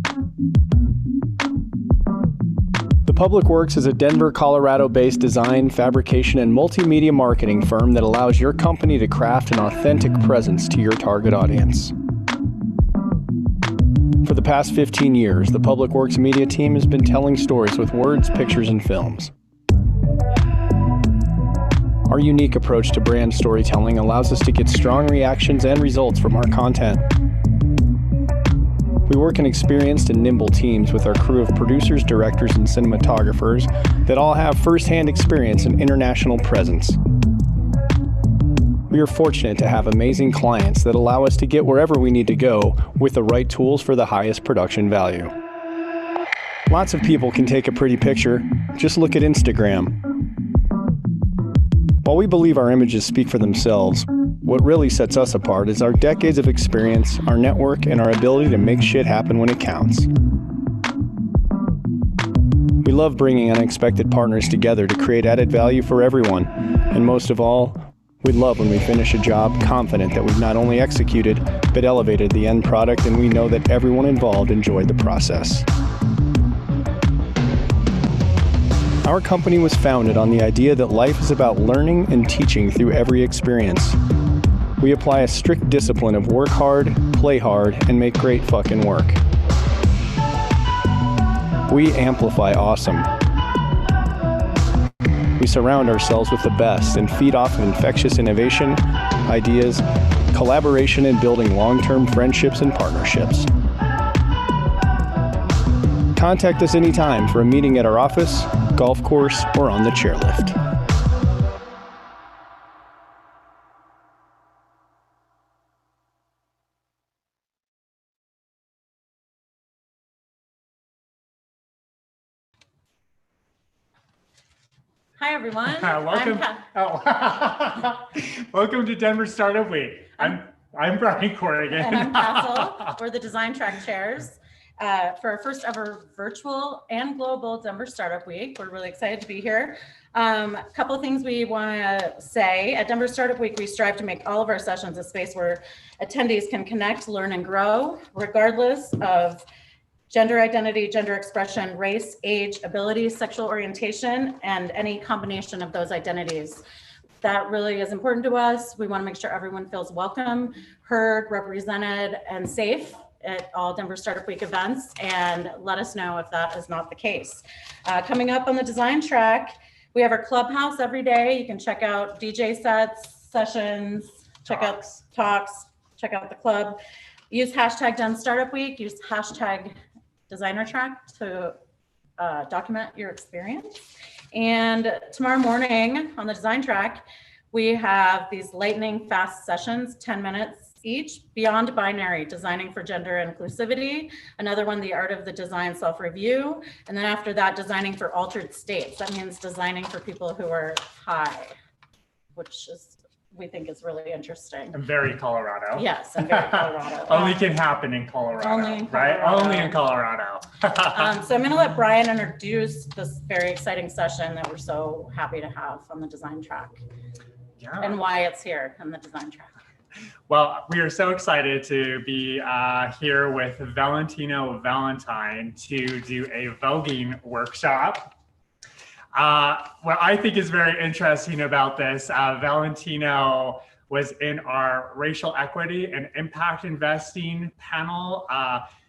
The Public Works is a Denver, Colorado-based design, fabrication, and multimedia marketing firm that allows your company to craft an authentic presence to your target audience. For the past 15 years, the Public Works media team has been telling stories with words, pictures, and films. Our unique approach to brand storytelling allows us to get strong reactions and results from our content. We work in experienced and nimble teams with our crew of producers, directors, and cinematographers that all have first-hand experience and international presence. We are fortunate to have amazing clients that allow us to get wherever we need to go with the right tools for the highest production value. Lots of people can take a pretty picture. Just look at Instagram. While we believe our images speak for themselves, what really sets us apart is our decades of experience, our network, and our ability to make shit happen when it counts. We love bringing unexpected partners together to create added value for everyone. And most of all, we love when we finish a job confident that we've not only executed, but elevated the end product, and we know that everyone involved enjoyed the process. Our company was founded on the idea that life is about learning and teaching through every experience. We apply a strict discipline of work hard, play hard, and make great fucking work. We amplify awesome. We surround ourselves with the best and feed off of infectious innovation, ideas, collaboration, and building long-term friendships and partnerships. Contact us anytime for a meeting at our office, golf course, or on the chairlift. Hi, everyone. Welcome to Denver Startup Week. I'm Brian Corrigan. And I'm Castle. We're the Design Track chairs for our first ever virtual and global Denver Startup Week. We're really excited to be here. A couple of things we want to say. At Denver Startup Week, we strive to make all of our sessions a space where attendees can connect, learn, and grow, regardless of gender identity, gender expression, race, age, ability, sexual orientation, and any combination of those identities. That really is important to us. We want to make sure everyone feels welcome, heard, represented, and safe at all Denver Startup Week events, and let us know if that is not the case. Coming up on the design track, we have our clubhouse every day. You can check out DJ sets, sessions, check out talks, check out the club. Use hashtag Denver Startup Week, use hashtag designer track to document your experience. And tomorrow morning on the design track, we have these lightning fast sessions, 10 minutes each, Beyond Binary, Designing for Gender Inclusivity. Another one, The Art of the Design Self-Review. And then after that, Designing for Altered States. That means designing for people who are high, which is, we think is really interesting. And very Colorado. Yes, and very Colorado. Only can happen in Colorado, only in right? Colorado. Only in Colorado. So I'm going to let Brian introduce this very exciting session that we're so happy to have on the design track, and why it's here on the design track. Well, we are so excited to be here with Valentino Valentine to do a voguing workshop. What I think is very interesting about this, Valentino was in our racial equity and impact investing panel,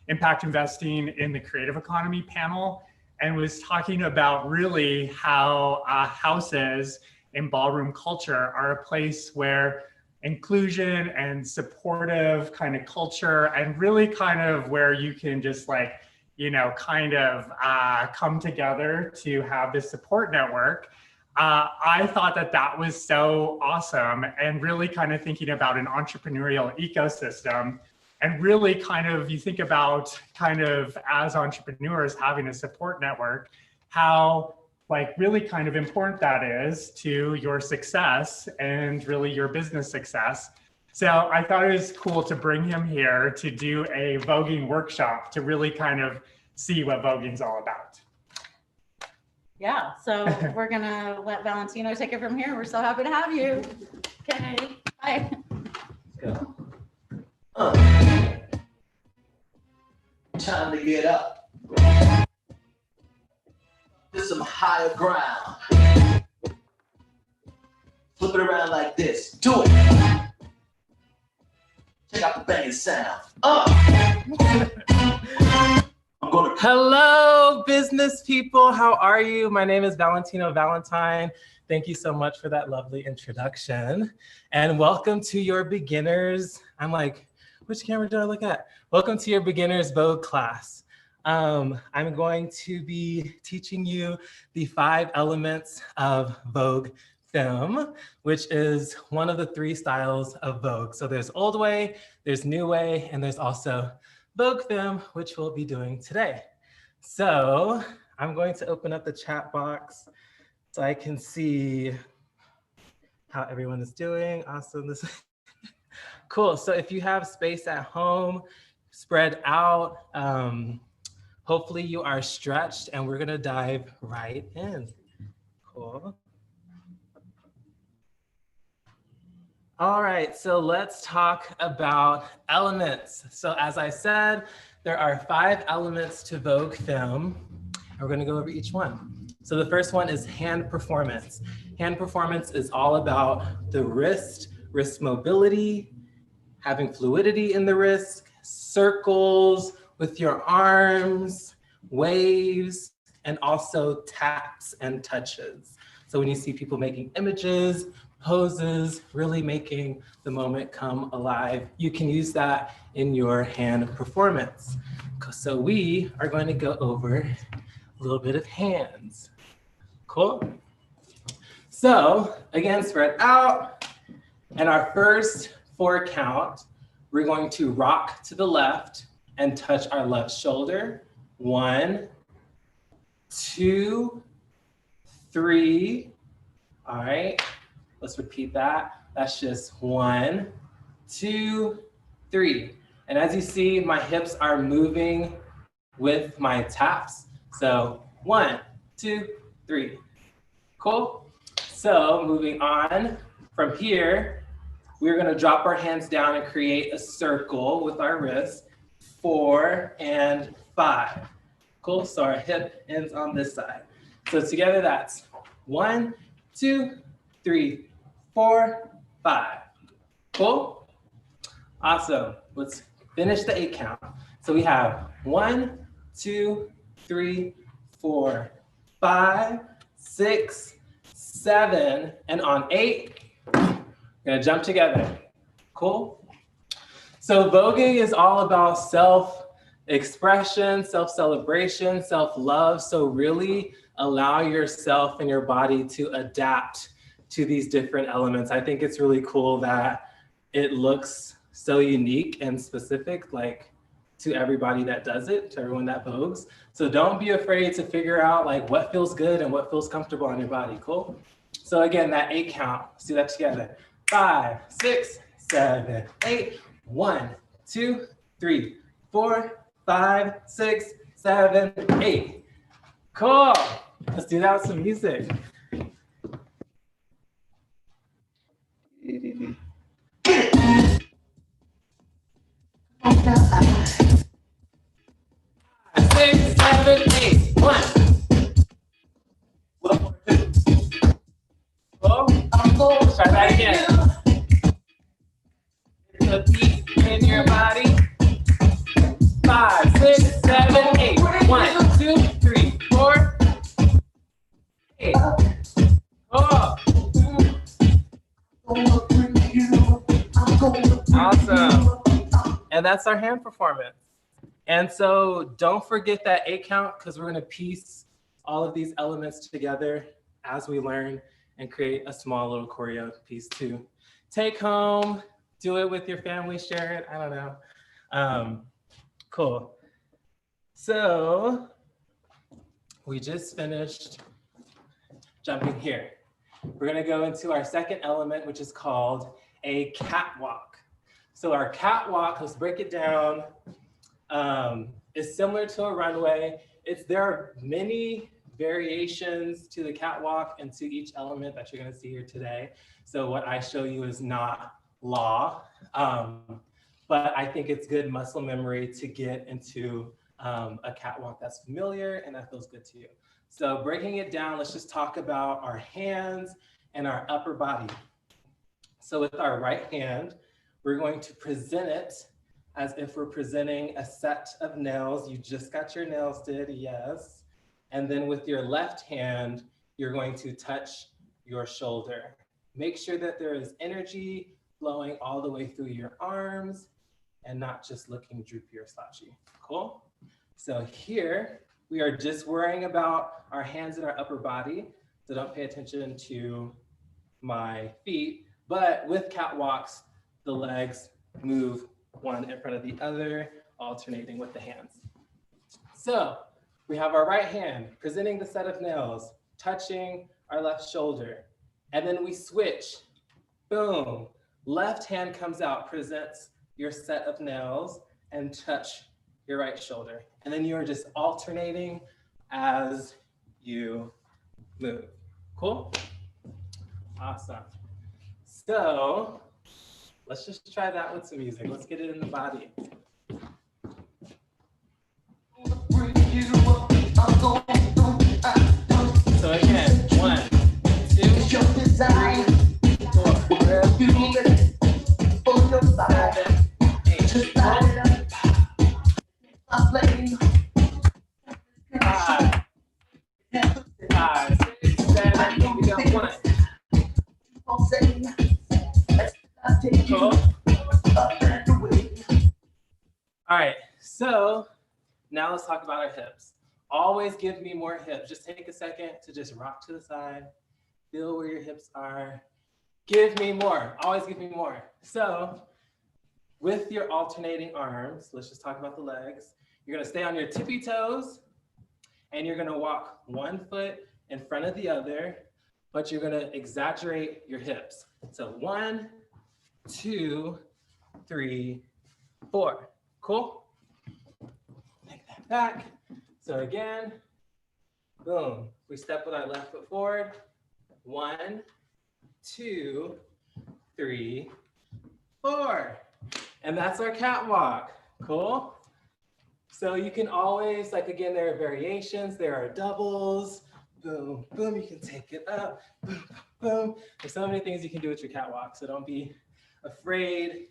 impact investing in the creative economy panel, and was talking about really how houses in ballroom culture are a place where inclusion and supportive kind of culture, and really kind of where you can just like, you know, kind of come together to have this support network. I thought that that was so awesome, and really kind of thinking about an entrepreneurial ecosystem, and really kind of, you think about kind of as entrepreneurs having a support network, how like really kind of important that is to your success and really your business success. So I thought it was cool to bring him here to do a voguing workshop to really kind of see what voguing's all about. Yeah, so we're gonna let Valentino take it from here. We're so happy to have you. Okay, bye. Let's go. Time to get up. To some higher ground. Flip it around like this. Do it. Check out the banging sound. Hello, business people. How are you? My name is Valentino Valentine. Thank you so much for that lovely introduction. And welcome to your beginners. I'm like, which camera do I look at? Welcome to your beginners Vogue class. I'm going to be teaching you the 5 elements of Vogue femme, which is one of the 3 styles of Vogue. So there's old way, there's new way, and there's also Vogue femme, which we'll be doing today. So I'm going to open up the chat box so I can see how everyone is doing. Awesome. This cool. So if you have space at home, spread out. Hopefully you are stretched, and we're gonna dive right in. Cool. All right, so let's talk about elements. So as I said, there are 5 elements to Vogue femme. We're gonna go over each one. So the first one is hand performance. Hand performance is all about the wrist mobility, having fluidity in the wrist, circles with your arms, waves, and also taps and touches. So when you see people making images, poses, really making the moment come alive, you can use that in your hand performance. So we are going to go over a little bit of hands. Cool. So again, spread out. And our first 4 count, we're going to rock to the left and touch our left shoulder. 1, 2, 3. All right, let's repeat that. That's just 1, 2, 3. And as you see, my hips are moving with my taps. So 1, 2, 3. Cool. So moving on from here, we're going to drop our hands down and create a circle with our wrists. 4 and 5. Cool. So our hip ends on this side. So together that's 1, 2, 3, 4, 5. Cool. Awesome. Let's finish the 8 count. So we have 1, 2, 3, 4, 5, 6, 7, and on 8, we're gonna jump together. Cool. So voguing is all about self-expression, self-celebration, self-love. So really allow yourself and your body to adapt to these different elements. I think it's really cool that it looks so unique and specific, like to everybody that does it, to everyone that vogues. So don't be afraid to figure out like what feels good and what feels comfortable on your body. Cool. So again, that 8 count, let's do that together. 5, 6, 7, 8. 1, 2, 3, 4, 5, 6, 7, 8. Cool. Let's do that with some music. 6, 7, 8. 1. Cool. Try that again. The beat in your body. 5, 6, 7, 8. 1, 2, 3, 4, 8. Oh. Awesome. And that's our hand performance. And so don't forget that 8 count, because we're going to piece all of these elements together as we learn and create a small little choreo piece to take home. Do it with your family, share it, I don't know. Cool. So we just finished jumping here. We're gonna go into our second element, which is called a catwalk. So our catwalk, let's break it down, is similar to a runway. There are many variations to the catwalk and to each element that you're gonna see here today. So what I show you is not law, but I think it's good muscle memory to get into a catwalk that's familiar and that feels good to you. So breaking it down, let's just talk about our hands and our upper body. So with our right hand, we're going to present it as if we're presenting a set of nails. You just got your nails did, yes. And then with your left hand, you're going to touch your shoulder. Make sure that there is energy flowing all the way through your arms and not just looking droopy or slouchy. Cool? So here, we are just worrying about our hands and our upper body. So don't pay attention to my feet. But with catwalks, the legs move one in front of the other, alternating with the hands. So we have our right hand presenting the set of nails, touching our left shoulder. And then we switch, boom. Left hand comes out, presents your set of nails and touch your right shoulder. And then you're just alternating as you move. Cool? Awesome. So let's just try that with some music. Let's get it in the body. So again, 1, 2, 3, 4, 5, 6, 7, 8, we got 1. Cool. All right, so now let's talk about our hips. Always give me more hips. Just take a second to just rock to the side. Feel where your hips are. Give me more. Always give me more. So with your alternating arms, let's just talk about the legs. You're gonna stay on your tippy toes and you're gonna walk one foot in front of the other, but you're gonna exaggerate your hips. So 1, 2, 3, 4. Cool? Take that back. So again, boom. We step with our left foot forward. 1, 2, 3, 4. And that's our catwalk. Cool? So you can always, like again, there are variations, there are doubles. Boom, boom, you can take it up. Boom, boom. There's so many things you can do with your catwalk. So don't be afraid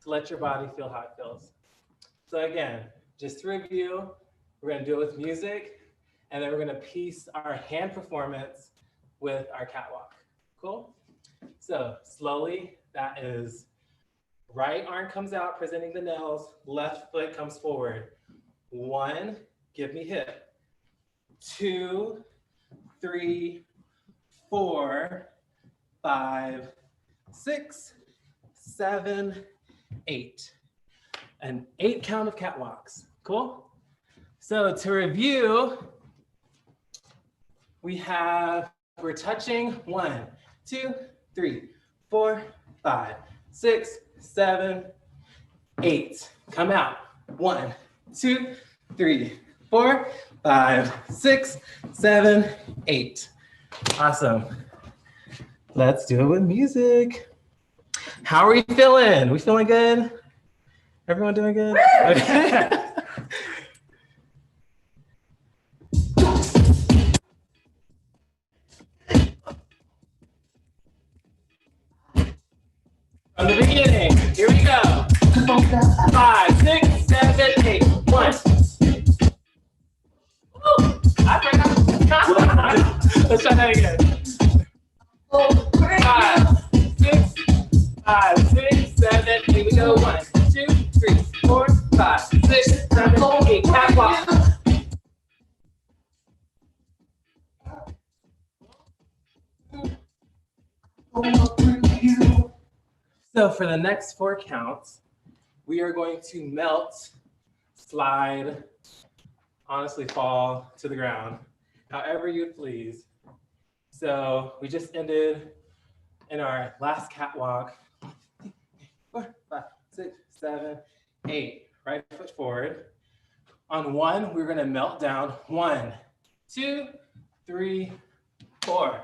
to let your body feel how it feels. So again, just to review, we're gonna do it with music, and then we're gonna piece our hand performance with our catwalk. Cool? So slowly, that is right arm comes out, presenting the nails, left foot comes forward. 1, give me hip. 2, 3, 4, 5, 6, 7, 8. An 8 count of catwalks. Cool? So to review, we're touching 1, 2, 3, 4, 5, 6, 7, 8. Come out. 1, 2, 3, 4, 5, 6, 7, 8. Awesome. Let's do it with music. How are we feeling? We feeling good? Everyone doing good? Okay. From the beginning, here we go. 5, 6, 7, 8. 1. Woo! I forgot. Let's try that again. 5, 6, 7, here we go. 1, 2, 3, 4, 5, 6, 7, 8. Catwalk. So for the next 4 counts, we are going to melt, slide, honestly fall to the ground, however you please. So we just ended in our last catwalk. 4, 5, 6, 7, 8. Right foot forward. On 1, we're gonna melt down. 1, 2, 3, 4.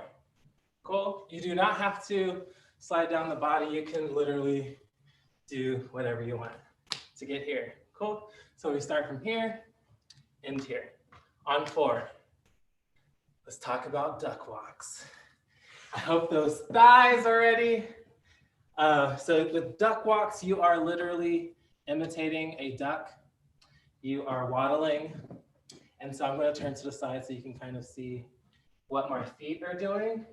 Cool. You do not have to slide down the body. You can literally do whatever you want to get here. Cool. So we start from here. end here. On 4, let's talk about duck walks. I hope those thighs are ready. So with duck walks, you are literally imitating a duck. You are waddling. And so I'm going to turn to the side so you can kind of see what my feet are doing.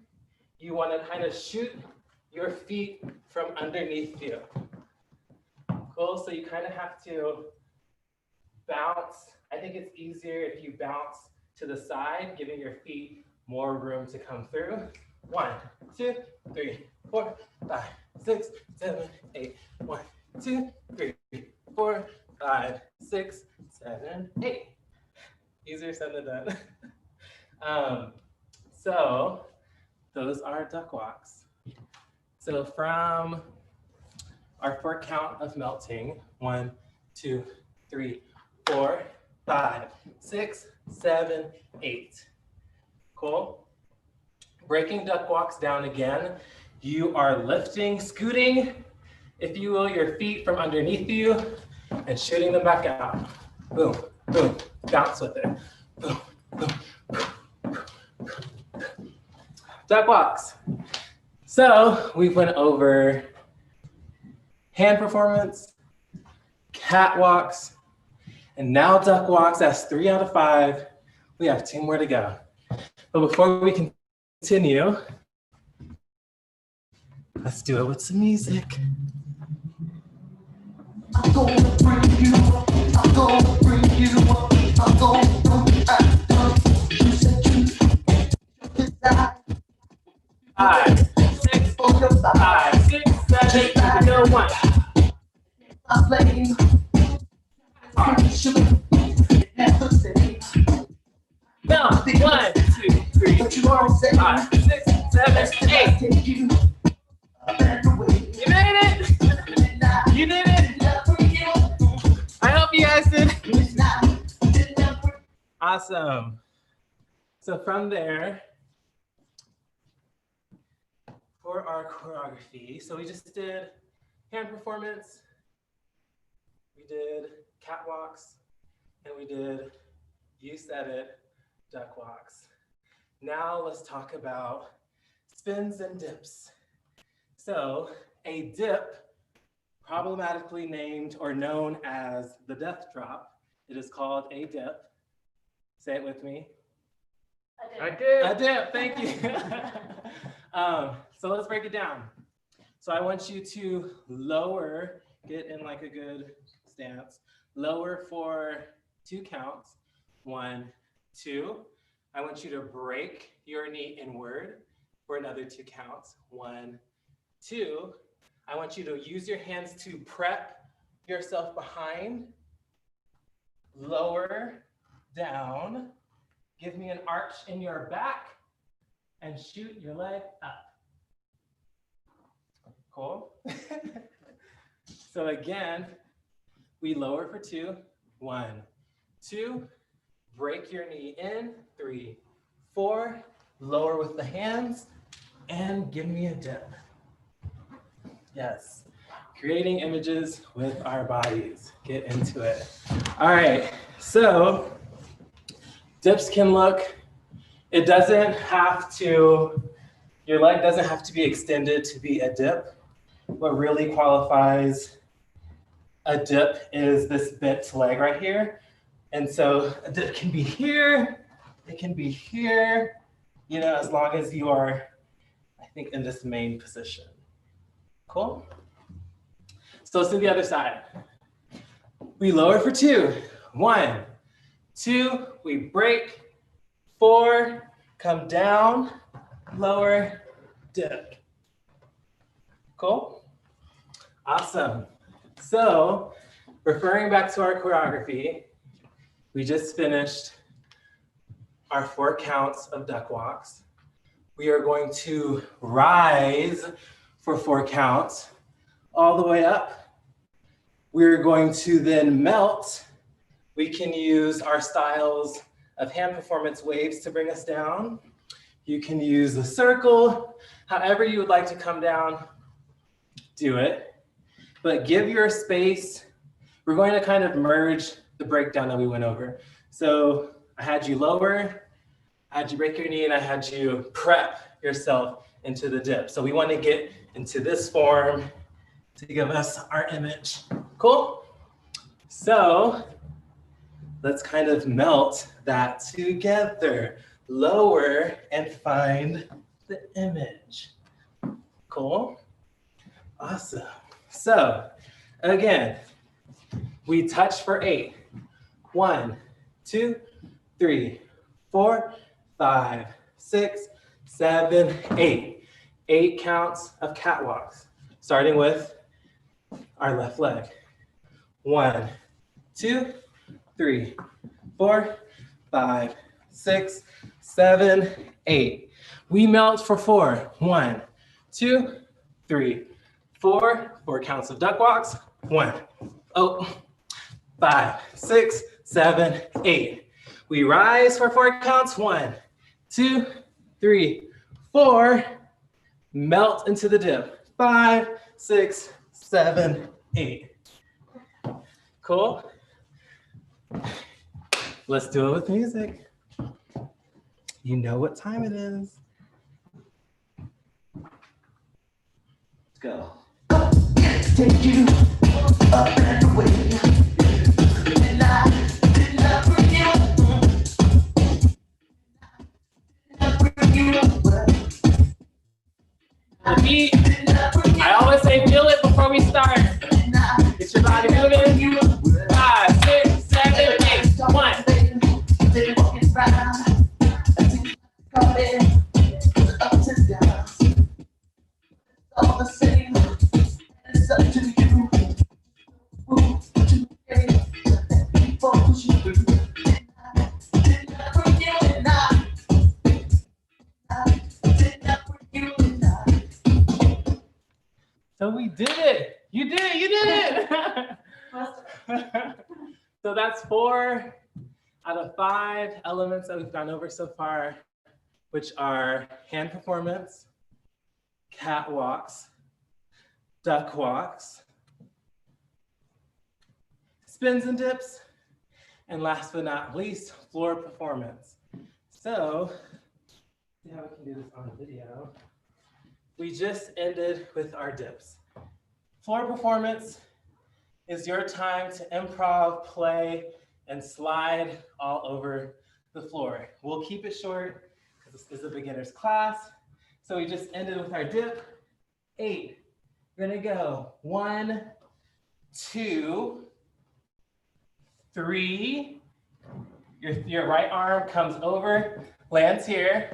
You want to kind of shoot your feet from underneath you. Cool, so you kind of have to bounce. I think it's easier if you bounce to the side, giving your feet more room to come through. 1, 2, 3, 4, 5, 6, 7, 8. 1, 2, 3, 4, 5, 6, 7, 8. Easier said than done. So those are duck walks. So from our 4 count of melting, 1, 2, 3, 4, 5, 6, 7, 8. Cool. Breaking duck walks down again. You are lifting, scooting, if you will, your feet from underneath you and shooting them back out. Boom, boom, bounce with it. Boom, boom, boom. Duck walks. So we went over hand performance, catwalks, and now duck walks. That's 3 out of 5. We have 2 more to go. But before we continue, let's do it with some music. I'm gonna bring you up. I'm gonna bring you up. I'm gonna you said you desire. 5, 6, 5, 6, 7, 8, go 1. I'm playing. I'm shooting. Never say. No, 1, 2, 3, 4, 5, 6, 7, 8. You made it! You did it! I hope you guys did. Awesome. So from there, for our choreography, so we just did hand performance, we did catwalks, and we did, you said it, duck walks. Now let's talk about spins and dips. So a dip, problematically named or known as the death drop, it is called a dip. Say it with me. A dip. A dip, thank you. So let's break it down. So I want you to lower, get in like a good stance, lower for 2 counts. 1, 2. I want you to break your knee inward for another 2 counts. 1, 2. I want you to use your hands to prep yourself behind, lower, down. Give me an arch in your back and shoot your leg up. Cool. So again, we lower for 2. 1, 2. Break your knee in. 3, 4. Lower with the hands and give me a dip. Yes. Creating images with our bodies. Get into it. All right. So dips can look, it doesn't have to, your leg doesn't have to be extended to be a dip. What really qualifies a dip is this bent leg right here. And so a dip can be here, it can be here, you know, as long as you are, I think, in this main position. Cool? So let's do the other side. We lower for 2. 1, 2, we break. 4, come down, lower, dip. Cool? Awesome. So referring back to our choreography, we just finished our 4 counts of duck walks. We are going to rise for 4 counts all the way up. We're going to then melt. We can use our styles of hand performance waves to bring us down. You can use the circle, however you would like to come down, do it. But give your space. We're going to kind of merge the breakdown that we went over. So I had you lower, I had you break your knee, and I had you prep yourself into the dip. So we want to get into this form to give us our image. Cool? So let's kind of melt that together. Lower and find the image. Cool? Awesome. So again, we touch for 8. 1, 2, 3, 4, 5, 6, 7, 8. 8 counts of catwalks, starting with our left leg. 1, 2, 3, 4, 5, 6, 7, 8. We melt for 4. 1, 2, 3, 4. 4 counts of duck walks. 1, 5, 6, 7, 8. We rise for 4 counts. 1, 2, 3, 4. Melt into the dip. 5, 6, 7, 8. Cool? Let's do it with music. You know what time it is. Let's go. Take you up and away. And I did not bring you The beat, I always say feel it before we start. Get your body moving. 5, 6, 7, 8. 1. All the same, it's up to you. Ooh, to get people push you through. Did not bring you and I did not bring you and I. So we did it. You did it. You did it. So that's 4 out of 5 elements that we've gone over so far, which are hand performance, catwalks, duck walks, spins and dips, and last but not least, floor performance. So, see how we can do this on video. We just ended with our dips. Floor performance is your time to improv, play, and slide all over the floor. We'll keep it short because this is a beginner's class. So we just ended with our dip. 8. We're gonna go 1, 2, 3. Your right arm comes over, lands here.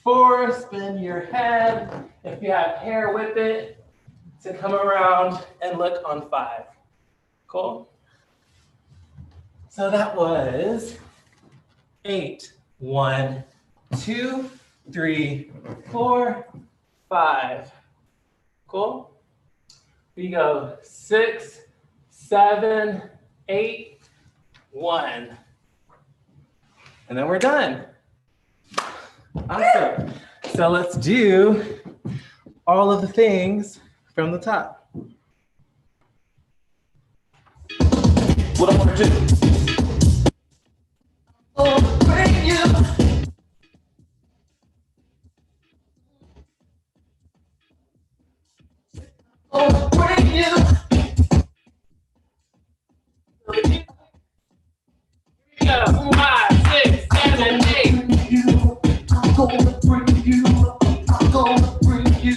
4, spin your head. If you have hair, whip it to come around and look on 5. Cool? So that was 8. 1, 2, 3, 4, 5. Cool? We go 6, 7, 8, 1. And then we're done. Awesome. So let's do all of the things from the top. What I want to do. Oh, bring you. Oh, bring you. Here we go. 5, 6, 7, 8. I'm gonna bring you. I'm gonna bring you.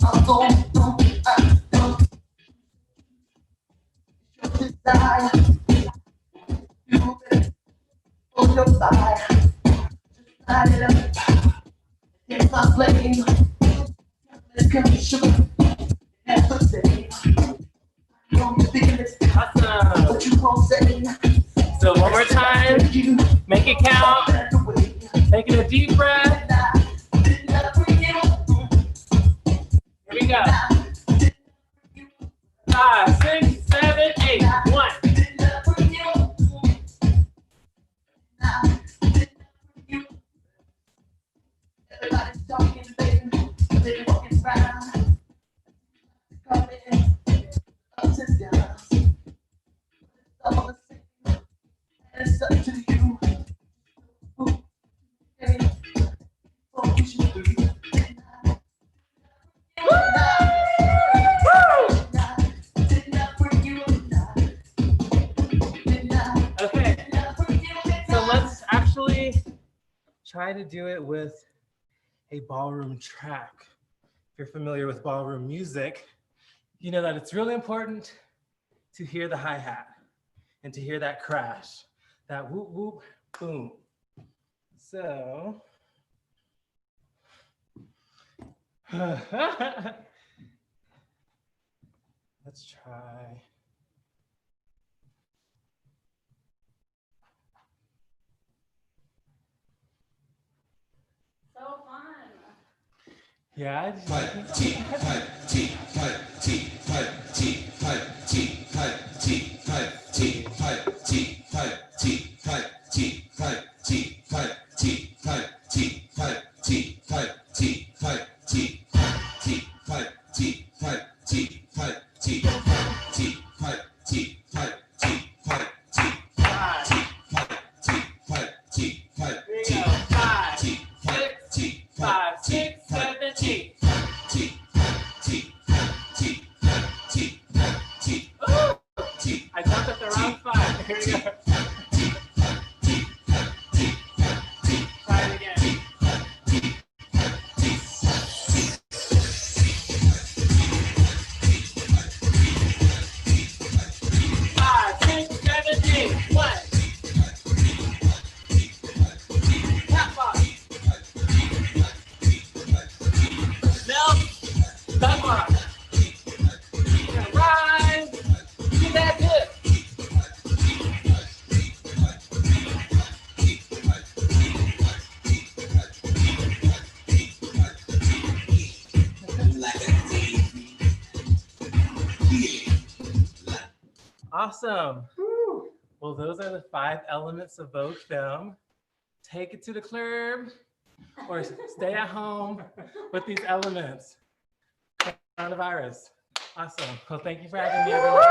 I'm gonna desire. You on your fire. Just light it up. It's my flame. Let's go sugar. Never say. Don't you feel it? Awesome. What you won't say. So one more time. Make it count. Taking a deep breath. Here we go. 5, 6, 7, 8. 1. Everybody's talking, baby. They're walking around. Coming ups and downs. All the same. And it's try to do it with a ballroom track. If you're familiar with ballroom music, you know that it's really important to hear the hi-hat and to hear that crash, that whoop, whoop, boom. So, let's try. So fun. Yeah. I jumped at the wrong spot. Here we go. Try it again. 5, 6, 7, 8. 1. Catwalk. No. Duckwalk. Rise. Do that dip. Awesome. Well, those are the 5 elements of Vogue Femme. Take it to the club or stay at home with these elements. Coronavirus. Awesome. Well, thank you for having me, everyone.